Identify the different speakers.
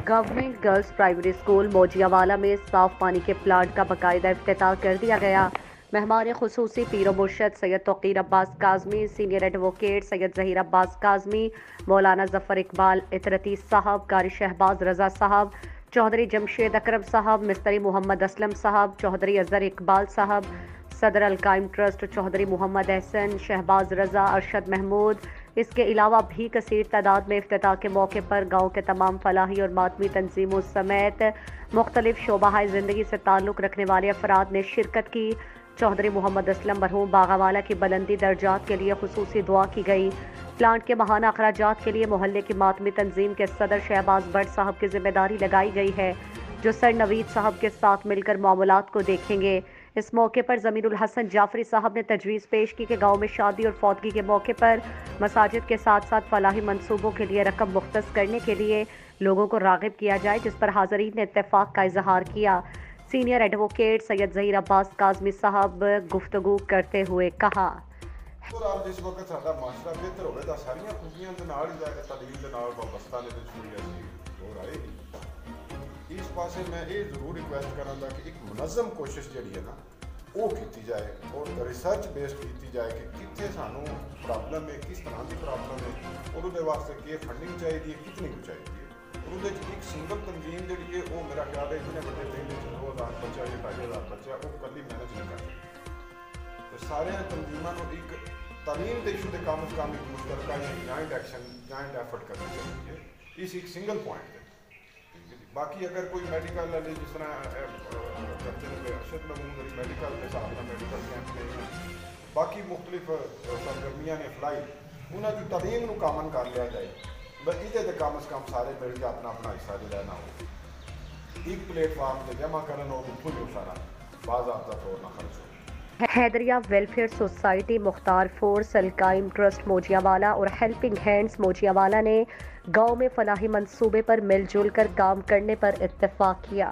Speaker 1: Government girls primary school मोजियावाला में साफ पानी के प्लांट का बाकायदा इफ्तिताह कर दिया गया। मेहमान खुसूसी पीर मुर्शद सैयद तौकीर अब्बास काज़मी, सीनियर एडवोकेट सैयद ज़हीर अब्बास काज़मी, मौलाना ज़फ़र इकबाल इतरती साहब, कारी शहबाज रज़ा साहब, चौधरी जमशेद अकरम साहब, मिस्त्री मोहम्मद असलम साहब, चौधरी अज़हर इकबाल साहब, सदर अल-कायम ट्रस्ट चौधरी मोहम्मद एहसन, शहबाज रज़ा, अरशद महमूद, इसके अलावा भी कसीर तादाद में इफ्तिताह के मौके पर गाँव के तमाम फलाही और मातमी तंजीमों समेत मुख्तलिफ शोबाहाए ज़िंदगी से ताल्लुक़ रखने वाले अफराद ने शिरकत की। चौधरी मोहम्मद असलम मरहूम बागावाला की बुलंदी दर्जात के लिए खुसूसी दुआ की गई। प्लांट के माहाना अखराजात के लिए मोहल्ले की मातमी तंजीम के सदर शहबाज भट्ट साहब की जिम्मेदारी लगाई गई है, जो सर नवीद साहब के साथ मिलकर मामलात को देखेंगे। इस मौके पर ज़मीरुल हसन जाफरी साहब ने तजवीज़ पेश की कि गाँव में शादी और फौतगी के मौके पर मसाजिद के साथ साथ फलाही मंसूबों के लिए रकम मुख्तस करने के लिए लोगों को राग़िब किया जाए, जिस पर हाज़रीन ने इत्तेफाक का इजहार किया। सीनियर एडवोकेट सैयद ज़हीर अब्बास काज़मी साहब गुफ्तगू करते हुए कहा,
Speaker 2: जिस वक्त साडा माशरा बेहतर होगा सारिया खुशियों के नाल ही जाके तालीम के नाल वाबस्ता ने हो रहे इस पासे मैं ये जरूर रिक्वेस्ट करांगा कि एक मुनज़म कोशिश जी है ना वो की जाए और रिसर्च बेस्ड की जाए कि कितने सानू प्रॉब्लम है, किस तरह की प्रॉब्लम है और उहदे वास्ते की फंडिंग चाहिए, कितनी कुछ चाहिए। और उहदे एक सिंगल तंजीम जी है वो मेरा ख्याल है इतने बड़े पिंड 2000 बच्चा या 2500 बच्चा वो कली मैनेज नहीं कर सकती। तो सारे तंजीमों को एक तालीम के इशू के कम अज कम एक मुश्तरका जॉइंट एक्शन जॉइंट एफर्ट करनी चाहिए इस एक सिंगल पॉइंट है। बाकी अगर कोई मेडिकल वाले जिस तरह अरशद महमूद मेडिकल के हिसाब से मेडिकल कैंप ने बाकी मुख्तलिफ सरगर्मियाँ ने फलाई उन्होंने तलीम को कामन कर लिया जाए, बस ये कम अज कम सारे मिल के अपना अपना हिस्सा जो लेना हो एक प्लेटफार्म से जमा करन और उठो जो सारा बाज़ाब्ता तौर ना खर्च हो।
Speaker 1: Haidariya welfare society, Mukhtar force, Al-Qaim trust Mojiawala और हेल्पिंग हैंड्स मोजियावाला ने गांव में फलाही मंसूबे पर मिलजुल कर काम करने पर इत्तेफाक किया।